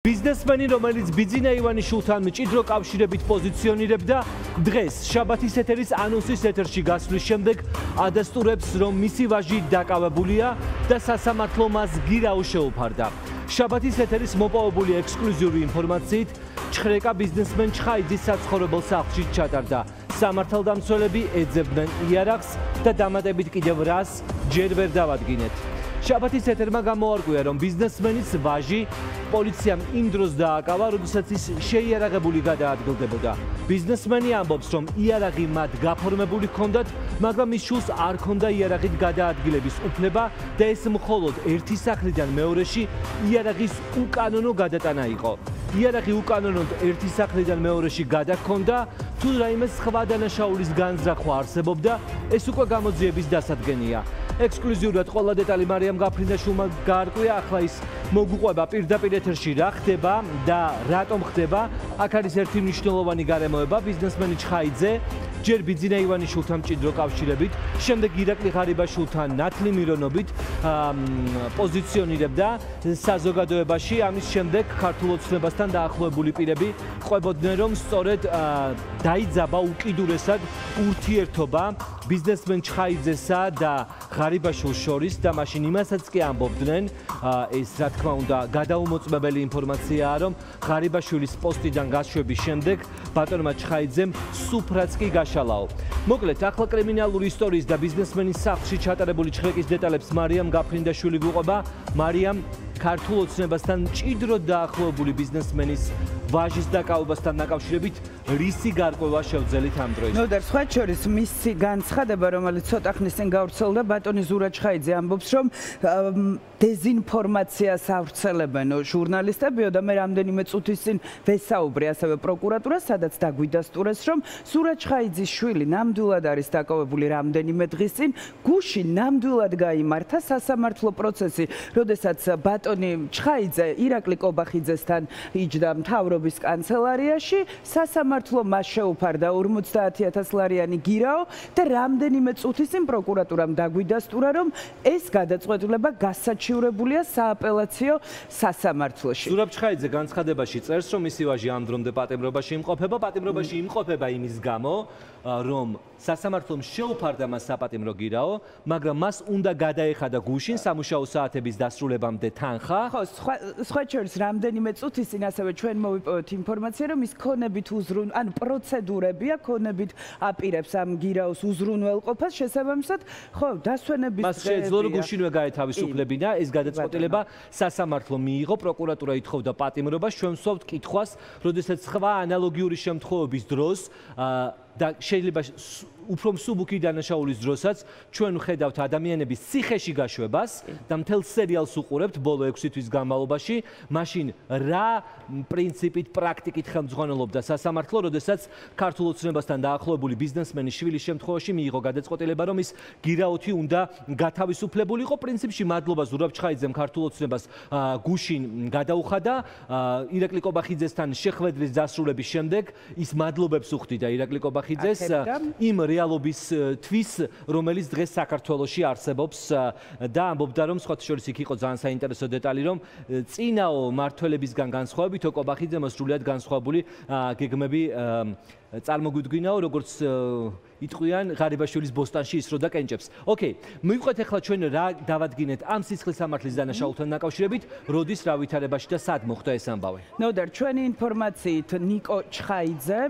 Biznesmeni, რომელიც ბიძინა ივანიშვილთან მჭიდრო კავშირებით პოზიციონირებდა, დღეს შაბათის ეთერის ანონსის ეთერში გასვლის შემდეგ ადასტურებს, რომ მისი ვაჟი დაკავებულია და სასამართლო მას გირაო შეუფარდა. შაბათის ეთერის მოპოვებული ექსკლუზიური ინფორმაციით, ჩხრეკა ბიზნესმენ ჩხაიძის საცხოვრებელ სახლში ჩატარდა. სამართალდამცველები ეძებდნენ იარაღს და დამატებით კიდევ რას ჯერ ვერ დავადგინეთ. შაბათის ეთერმა გამოარკვია, რომ ბიზნესმენის ვაჟი პოლიციამ იმ დროს დააკავა, როდესაც ის შეიარაღებული გადაადგილდებოდა. ბიზნესმენი ამბობს, რომ იარაღი მათ გაფორმებული ჰქონდათ, მაგრამ მის შვილს არ ჰქონდა იარაღით გადაადგილების უფლება და ეს მხოლოდ ერთი სახლიდან მეორეში იარაღის უკანონო გადატანა იყო. იარაღი უკანონოდ ერთი სახლიდან მეორეში გადაგქონდა, თუ რაიმე სხვა დანაშაულის განზრახვა არსებობდა, ეს უკვე გამოძიების დასადგენია. ექსკლუზიურად ყველა დეტალი მარიამ გაფრინდაშვილმა გაარკვია, ახლა ის მოგუყვება პირდაპირ ეთერში რა ხდება და რატომ ხდება. აქ არის ერთი მნიშვნელოვანი გარემოება, ბიზნესმენი ჩხაიძე ჯერ ბიძინა ივანიშვილთან მჭიდრო კავშირებით, შემდეგ ირაკლი ღარიბაშვილთან ნათლი მირონობით პოზიციონირებდა საზოგადოებაში, ამის შემდეგ ქართულ ოცნებასთან დაახლოებული პირები ყვებოდნენ, რომ სწორედ დაიძაბა უკიდურესად ურთიერთობა ბიზნესმენ ჩხაიძესა და ღარიბაშვილს შორის და მაშინ იმასაც კი ამბობდნენ, ეს რა თქმა უნდა გადაუმოწმებელი ინფორმაციაა, რომ ღარიბაშვილის პოსტიდან გაშვების შემდეგ ბატონმა ჩხაიძემ სუფრაც კი გაშალაო. მოკლედ, ახლა კრიმინალური ისტორიის და ბიზნესმენის სახლში ჩატარებული ჩხრეკის დეტალებს მარიამ გაფრინდაშვილი გვიყვება. მარიამ, ქართულ ოცნებასთან მჭიდროდ დაახლოებული ბიზნესმენის ვაჟის დაკავებასთან დაკავშირებით რისი გარკვევა შევძელით ამ დროის? ნუ და სხვა შორის მისი განცხადება, რომელიც ცოტა ხნის წინ გავრცელდა, ბატონი ზურა ჩხაიძე ამბობს, რომ დეზინფორმაციას ავრცელებენ ჟურნალისტებიო და მე რამდენიმე წუთის წინ ვესაუბრე ასევე პროკურატურას, სადაც დაგვიდასტურეს, რომ ზურა ჩხაიძის შვილი ნამდვილად არის დაკავებული რამდენიმე დღის წინ, გუშინ ნამდვილად გაიმართა სასამართლო პროცესი, როდესაც ბატონი ჩხაიძე ირაკლი კობახიძესთან იჯდა მთავრობის კანცელარიაში, სასამართლო მას შეუფარდა 50,000 ლარიანი გირაო და რამდენიმე წუთის წინ პროკურატურამ დაგვიდასტურა, რომ ეს გადაწყვეტილება გასაჩივრებულია სააპელაციო სასამართლოში. ზურაბ ჩხაიძე განცხადებაში წერს, რომ მისი ვაჟი ამ დრომდე პატიმრობაში იმყოფება, პატიმრობაში იმყოფება იმის გამო, რომ სასამართლომ შეუფარდა მას საპატიმრო გირაო, მაგრამ მას უნდა გადაეხადა გუშინ სამუშაო საათების დასრულებამდე თანხა. ხო, სხვა შორის რამდენიმე წუთის წინ ასევე ჩვენ მოვიპოვეთ ინფორმაცია, რომ ის ქონებით ანუ პროცედურებია, ქონებით აპირებს ამ გირაოს უზრუნველყოფას, შესაბამისად, ხო, დასვენების მას შეეძლო, რომ გუშინვე გაეთავისუფლებინა, ეს გადაწყვეტილება სასამართლო მიიღო, პროკურატურა ითხოვდა პატიმრობას, ჩვენ ვსვავთ კითხვას, როდესაც სხვა ანალოგიური შემთხვევების დროს და შეიძლება უფრო მსუბუქი დანაშაულის დროსაც ჩვენ ვხედავთ ადამიანების ციხეში გაშვებას და მთელ სერიალს უყურებთ ბოლო 6 თვის განმავლობაში, მაშინ რა პრინციპით, პრაქტიკით ხელმძღვანელობდა სასამართლო, როდესაც ქართულ ოცნებასთან დაახლოებული ბიზნესმენის შვილის შემთხვევაში მიიღო გადაწყვეტილება, რომ ის გირაოთი უნდა გათავისუფლებულიყო. პრინციპში მადლობა ზურაბ ჩხაიძემ ქართულ ოცნებას გუშინ გადაუხადა, ირაკლი კობახიძესთან შეხვედრის დასრულების შემდეგ ის მადლობებს უხდიდა ირაკლი კობახიძეს იმ რეალობის თვის, რომელიც დღეს საქართველოში არსებობს და ამბობდა, რომ სხვა შორის იქ იყო ძალიან საინტერესო დეტალი, რომ წინაო მართველებისგან განსხვავებით კობახიძემ სრულიად განსხვავებული გეგმები წარმოგვიდგინაო, როგორც იტყვიან ღარიბაშვილის ბოსტანში ის რო დაკენჭებს. ოკეი, მივყვეთ ახლა ჩვენ რა დავადგინეთ ამ სისხლის სამართლის დანაშაულთან დაკავშირებით, როდის რა ვითარებაში და სად მოხდა ეს ამბავი? ნოდარ, ჩვენი ინფორმაციით ნიკო ჩხაიძე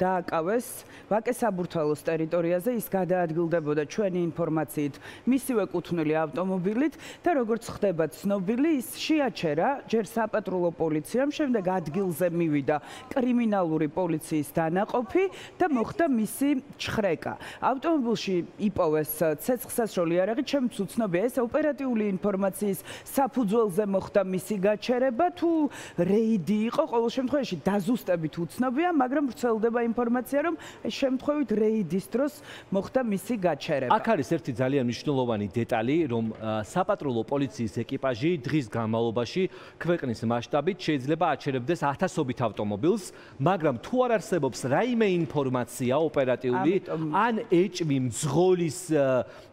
დააკავეს ვაკე-საბურთალოს ტერიტორიაზე, ის გადაადგილდებოდა ჩვენი ინფორმაციით მისივე კუთვნილი ავტომობილით და როგორც ხდება ცნობილი, ის შეაჩერა ჯერ საპატრულო პოლიციამ, შემდეგ ადგილზე მივიდა კრიმინალური პოლიციის დანაყოფი და მოხდა მისი ჩხრეკა. ავტომობილში იპოვეს ცეცხლსასროლი იარაღი, ჩემს უცნობია ეს ოპერატიული ინფორმაციის საფუძველზე მოხდა მისი გაჩერება, თუ რეიდი იყო, ყოველ შემთხვევაში დაზუსტებით უცნობია, მაგრამ ვრცელდება ინფორმაცია, რომ შემთხვევით რეიდის დროს მოხდა მისი გაჩერება. აქ არის ერთი ძალიან მნიშვნელოვანი დეტალი, რომ საპატრულო პოლიციის ეკიპაჟი დღის განმავლობაში ქვეყნის მასშტაბით შეიძლება აჩერებდეს ათასობით ავტომობილს, მაგრამ თუ არ არსებობს რაიმე ინფორმაცია ოპერატიული, ან ეჭვი მძღოლის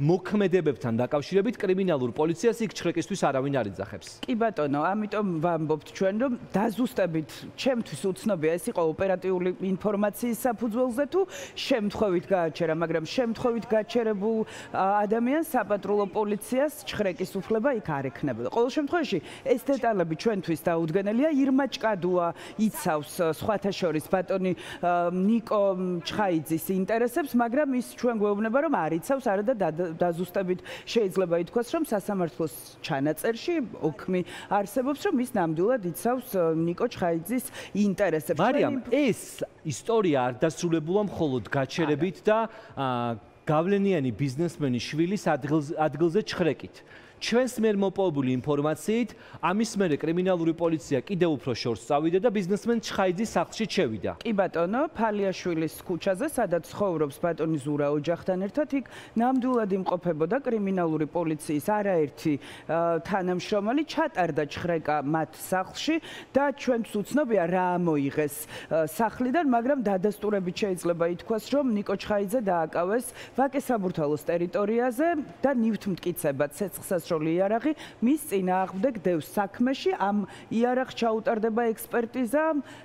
მოქმედებებთან დაკავშირებით, კრიმინალურ პოლიციას იქ ჩხრეკისთვის არავინ არ იძახებს. კი ბატონო, ამიტომ ვამბობთ ჩვენ, რომ დაზუსტებით ჩემთვის უცნობია ეს იყო ოპერატიული ინფორმაციის საფუძველზე თუ შემთხვევით გააჩერა, მაგრამ შემთხვევით გაჩერებულ ადამიანს საპატრულო პოლიციას ჩხრეკის უფლება იქ არ ექნებოდა. ყოველ შემთხვევაში ეს დეტალები ჩვენთვის დაუდგენელია. ირმა ჭკადუა იცავს სხვათა შორის ბატონი ნიკო ჩხაიძის ინტერესებს, მაგრამ ის ჩვენ გვეუბნება, რომ არ იცავს, არადა დაზუსტებით შეიძლება ითქვას, რომ სასამართლოს ჩანაწერში ოქმი არსებობს, რომ ის ნამდვილად იცავს ნიკო ჩხაიძის ინტერესებს. მარიამ, ეს ისტორია არ დასრულებულა მხოლოდ გაჩერებით და გავლენიანი ბიზნესმენის შვილის ადგილზე ჩხრეკით. ჩვენს მიერ მოპოვებული ინფორმაციით, ამის მერე კრიმინალური პოლიცია კიდევ უფრო შორს წავიდა და ბიზნესმენ ჩხაიძის სახლში შევიდა. კი ბატონო, ფალიაშვილის ქუჩაზე, სადაც ცხოვრობს ბატონი ზურა ოჯახთან ერთად, იქ ნამდვილად იმყოფებოდა კრიმინალური პოლიციის არაერთი თანამშრომელი, ჩატარდა ჩხრეკა მათ სახლში და ჩვენს უცნობია რა მოიღეს სახლიდან, მაგრამ დადასტურებით შეიძლება ითქვას, რომ ნიკო ჩხაიძე დააკავეს ვაკე-საბურთალოს ტერიტორიაზე და ნივთმტკიცებად ცეცხლსასროლი იარაღი მის წინააღმდეგ დევს საქმეში, ამ იარაღს ჩაუტარდება ექსპერტიზა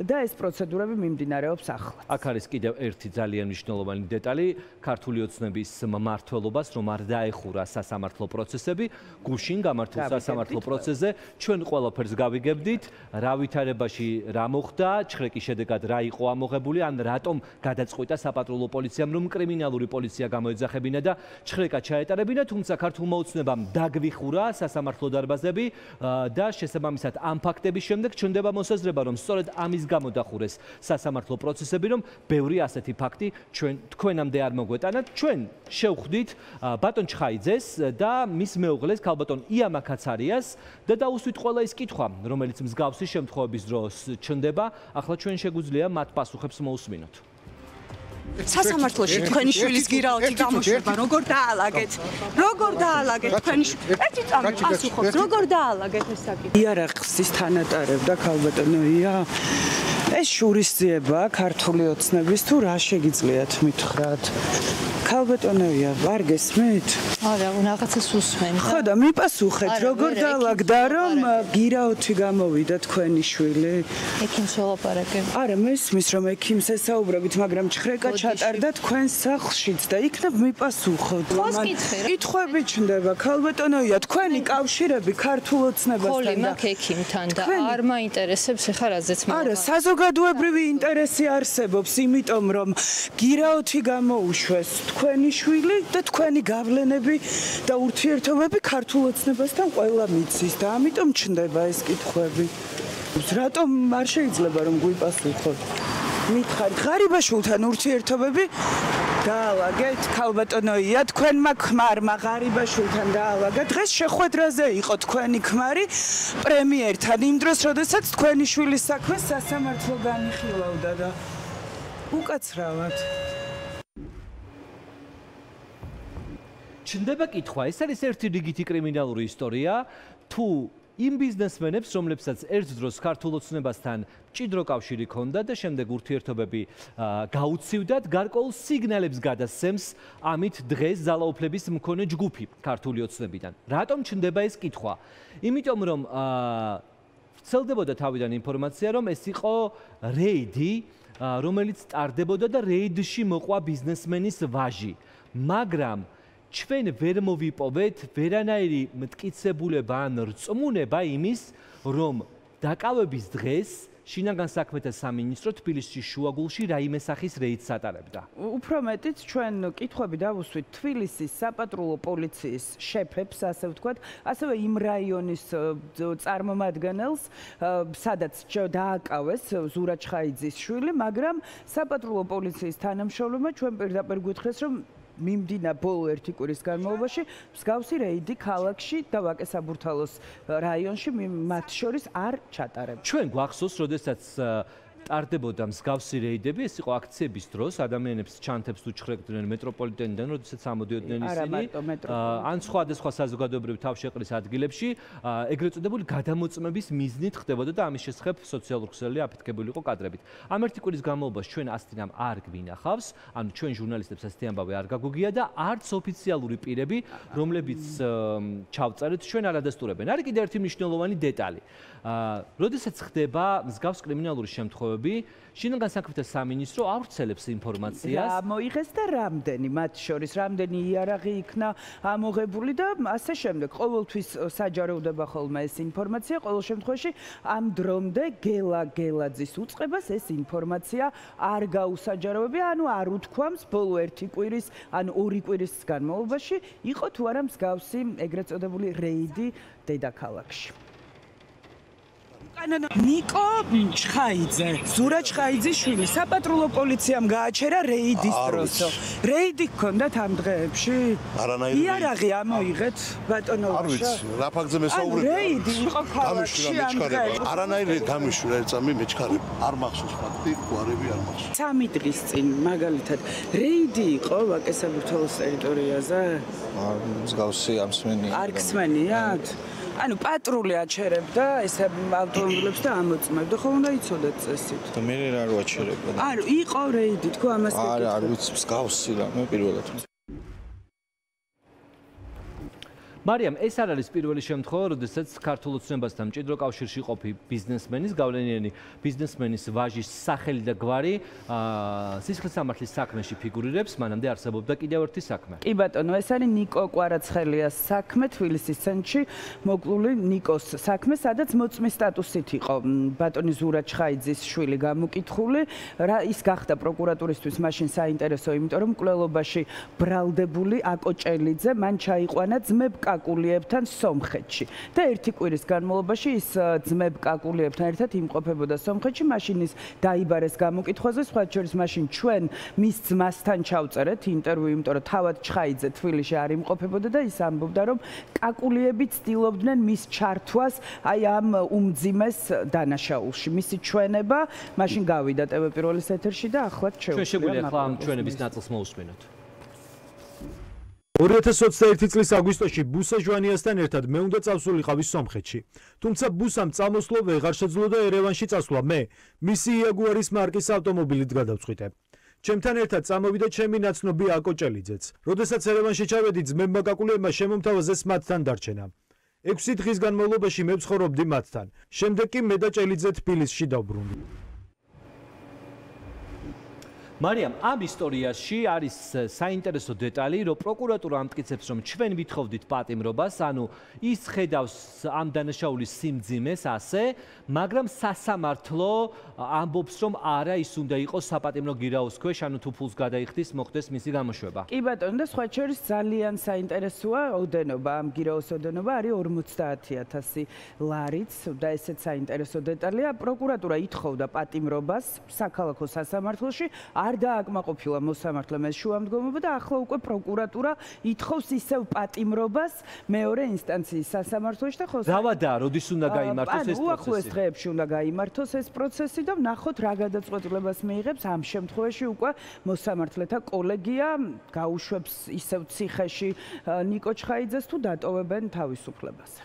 და ეს პროცედურები მიმდინარეობს ახლა. აქ არის კიდევ ერთი ძალიან მნიშვნელოვანი დეტალი, ქართული ოცნების მმართველობას, რომ არ დაეხურა სასამართლო პროცესები, გუშინ გამართულ სასამართლო პროცესზე ჩვენ ყველაფერს გავიგებდით, რა ვითარებაში რა მოხდა, ჩხრეკის შედეგად რა იყო ამოღებული, ან რატომ გადაწყვიტა საპატრულო პოლიციამ, რომ კრიმინალური პოლიცია გამოეძახებინა და ჩხრეკა ჩაეტარებინა, თუმცა ქართულმა ოცნებამ დაგვიხურა სასამართლო დარბაზები და შესაბამისად ამ ფაქტების შემდეგ ჩნდება მოსაზრება, რომ სწორედ ამის გამო დახურეს სასამართლო პროცესები, რომ ბევრი ასეთი ფაქტი თქვენამდე არ მოგვეტანათ. ჩვენ შევხვდით ბატონ ჩხაიძეს და მის მეუღლეს ქალბატონ ია მაკაცარიას და დაუსვით ყველა ის კითხვა, რომელიც მსგავსი შემთხვევების დროს ჩნდება. ახლა ჩვენ შეგვიძლია მათ პასუხებს მოусმინოთ. სასამართლოში თქვენი შვილის გირაოთი გამოშვება, როგორ დაალაგეთ? როგორ დაალაგეთ თქვენი ერთი წამი პასუხობს, როგორ დაალაგეთ ეს საკითხი? იარაღის თანატარებდა ქალბატონო ია. ეს შურისძიება ქართული ოცნების თუ რა შეგიძლიათ მითხრათ? ქალბატონოია, არ გესმით? არა, რაღაცას უსმენ. ხო და მიპასუხეთ, როგორ დაალაგდა, რომ გირაოთი გამოვიდა თქვენი შვილი? ექიმს ველაპარაკებ. არა, მესმის, რომ ექიმს ესაუბრებით, მაგრამ ჩხრეკა ჩატარდა თქვენ სახლშიც და იქნებ მიპასუხოთ. კითხვები ჩნდება, ქალბატონოია, თქვენი კავშირები ქართულ ოცნებასთან და ხოლი მაქვს ექიმთან და არ მაინტერესებს ეხა რაზეც მე. არა, საზოგადოებრივი ინტერესი არსებობს, იმიტომ რომ გირაოთი გამოუშვეს თქვენი შვილი და თქვენი გავლენები და ურთიერთობები ქართულ ოცნებასთან ყველა მიცის და ამიტომ ჩნდება ეს კითხვები. რატომ არ შეიძლება რომ გვიპასუხოთ? მითხარით, ღარიბაშვილთან ურთიერთობები დაალაგეთ, ქალბატონოია, თქვენმა ქმარმა ღარიბაშვილთან დაალაგა. დღეს შეხვედრაზე იყო თქვენი ქმარი პრემიერთან, იმ დროს, როდესაც თქვენი შვილის საქმე სასამართლო განიხილავდა და უკაცრავად. ჩნდება კითხვა, ეს არის ერთი რიგითი კრიმინალური ისტორია, თუ იმ ბიზნესმენებს, რომლებსაც ერთ დროს ქართულ ოცნებასთან მჭიდრო კავშირი ჰქონდა და შემდეგ ურთიერთობები გაუცივდათ, გარკვეულ სიგნალებს გადასცემს ამით დღეს ძალაუფლების მქონე ჯგუფი ქართული ოცნებიდან. რატომ ჩნდება ეს კითხვა? იმიტომ რომ ვრცელდებოდა თავიდან ინფორმაცია, რომ ეს იყო რეიდი, რომელიც ტარდებოდა და რეიდში მოყვა ბიზნესმენის ვაჟი. მაგრამ ჩვენ ვერ მოვიპოვეთ ვერანაირი მტკიცებულება ან რწმუნება იმის, რომ დაკავების დღეს შინაგან საქმეთა სამინისტრო თბილისში შუაგულში რაიმე სახის რეიდს ატარებდა. უფრო მეტიც ჩვენ კითხვები დავუსვით თბილისის საპატრულო პოლიციის შეფებს, ასე ვთქვათ, ასევე იმ რაიონის წარმომადგენელს, სადაც დააკავეს ზურა ჩხაიძის შვილი, მაგრამ საპატრულო პოლიციის თანამშრომლებმა ჩვენ პირდაპირ გითხრეს, რომ მიმდინა ბოლო ერთი კვირის განმავლობაში მსგავსი რეიდი ქალაქში და ვაკე-საბურთალოს რაიონში მათ შორის არ ჩატარებდა. ჩვენ გვახსოვს, როდესაც ტარდებოდა მსგავსი რეიდები, ეს იყო აქციების დროს, ადამიანებს ჩანთებს უჩხრეკდნენ მეტროპოლიტენიდან, როდესაც ამოდიოდნენ ისინი, ან სხვადასხვა საზოგადოებრივი თავშეყრის ადგილებში, ეგრეთ წოდებული გადამოწმების მიზნით ხდებოდა და ამის შესახებ სოციალურ ქსელში აფეთქებული იყო კადრებით. ამ ერთი კვირის განმავლობაში ჩვენ ასეთამ არ გვინახავს, ანუ ჩვენ ჟურნალისტებს ასეთი ამბავი არ გაგვიგია და არც ოფიციალური პირები, რომლებიც ჩავწერეთ, ჩვენ არ ადასტურებენ. არის კიდევ ერთი მნიშვნელოვანი დეტალი. როდესაც ხდება მსგავს კრიმინალური შემთხვევები, შინაგან საქმეთა სამინისტრო ავრცელებს ინფორმაციას. მოიღეს და რამდენი, მათ შორის რამდენი იარაღი იქნა ამოღებული და ასე შემდეგ. ყოველთვის საჯაროვდება ხოლმე ეს ინფორმაცია, ყოველ შემთხვევაში ამ დრომდე გელა გელაძის უწყებას ეს ინფორმაცია არ გაუსაჯაროებია, ანუ არ უთქვამს ბოლო ერთი კვირის, ან ორი კვირის განმავლობაში იყო თუ არა მსგავსი ეგრეთ წოდებული რეიდი დედაქალაქში. ნიკო ჩხაიძე, ზურა ჩხაიძის შვილი, საპატრულო პოლიციამ გააჩერა რეიდის დროსო. რეიდი გქონდათ ამ დღეებში? არანაირი. იარაღი ამოიღეთ ბატონო ვაშა. არ ვიცი, რა ფაქტზე მესაუბრები. რეიდი იყო ქალაქში ამ დღეებში. არანაირი გამიშურა ეწამი მეჩქარები. არ მახსოვს ფაქტი, გვარები არ მახსოვს. 3 დღის წინ მაგალითად რეიდი იყო ვაკესაბურთალოს ტერიტორიაზე? მსგავსი ამსმენი. არ გსმენიათ? ანუ პატრული აჩერებდა ეს ავტომობილებს და ამოწმებდა, ხო უნდა იცოდეთ წესით. და მე რა ვაჩერებდა? არ იყო რეიდი, თქო ამას არა, არ ვიცი, მსგავსი რამე პირველად. მარიამ, ეს არ არის პირველი შემთხვევა, როდესაც ქართულ ოცნებასთან მჭიდრო კავშირში ყოფი ბიზნესმენის, გავლენიანი ბიზნესმენის ვაჟის სახელი და გვარი სისხლისამართლის საქმეში ფიგურირებს, მანამდე არსებობდა კიდევ ერთი საქმე. კი ბატონო, ეს არის ნიკო კვარაცხელიას საქმე თბილისის ცენტრში, მოკლული ნიკოს საქმე, სადაც მოწმის სტატუსით იყო ბატონი ზურა ჩხაიძის შვილი გამოკითხული, რა ის გახდა პროკურატურისთვის მაშინ საინტერესო, იმიტომ რომ მკვლელობაში ბრალდებული აკოჭელიძე მან ჩაიყვანა ძმებ კაკულიებთან სომხეთში და ერთი კვირის განმავლობაში ის ძმებ კაკულიებთან ერთად იმყოფებოდა სომხეთში, მაშინ ის დაიბარეს გამოკითხვაზე, სხვა შორის მაშინ ჩვენ მის ძმასთან ჩავწერეთ ინტერვიუ, იმიტომ რომ თავად ჩხაიძე თბილისში არ იმყოფებოდა და ის ამბობდა, რომ კაკულიები ცდილობდნენ მის ჩართვას აი ამ უმძიმეს დანაშაულში. მისი ჩვენება მაშინ გავიდა TV1-ის ეთერში და ახლაც ჩვენ შეგვიძლია ახლა ამ ჩვენების ნაწილს მოусმინოთ. 2021 წლის აგვისტოში ბუსა ჟვანიასთან ერთად მე უნდა წავსულიყავი სომხეთში. თუმცა ბუსამ წამოსვლა ვეღარ შეძლო და ერევანში წასვლა მე მისი იაგუარის მარკის ავტომობილით გადავწყვიტე. ჩემთან ერთად წამოვიდა ჩემი ნაცნობი აკოჭელიძეც. როდესაც ერევანში ჩავედი, ძმებმა კაკულიებმა შემომთავაზეს მათთან დარჩენა. 6 დღის განმავლობაში მე ვცხოვრობდი მათთან. შემდეგ კი მე და ჭელიძე თბილისში დავბრუნდი. მარიამ, ამ ისტორიაში არის საინტერესო დეტალი, რომ პროკურატურა ამტკიცებს, რომ ჩვენ ვითხოვდით პატიმრობას, ანუ ის ხედავს ამ დანაშაულის სიმძიმეს ასე, მაგრამ სასამართლო ამბობს, რომ არა, ის უნდა იყოს საპატიმრო გირაოს ქვეშ, ანუ თუ ფულს გადაიხდის, მოხდეს მისი გამოშვება. კი ბატონო, და სხვა შორის ძალიან საინტერესოა ოდენობა, ამ გირაოს ოდენობა არის 50,000 ლარიც და ესეც საინტერესო დეტალია. პროკურატურა ითხოვდა პატიმრობას საქალაქო სასამართლოში, არ დააკმაყოფილა მოსამართლემ ეს შუამდგომობა და ახლა უკვე პროკურატურა ითხოვს ისევ პატიმრობას მეორე ინსტანციის სასამართლოში და ხოლმე დავადაა, როდის უნდა გაიმართოს ეს პროცესი? უახლოეს დღეებში უნდა გაიმართოს ეს პროცესი და ვნახოთ რა გადაწყვეტილებას მიიღებს ამ შემთხვევაში უკვე მოსამართლეთა კოლეგია გაუშვებს ისევ ციხეში ნიკო ჩხაიძეს თუ დატოვებენ თავისუფლებას.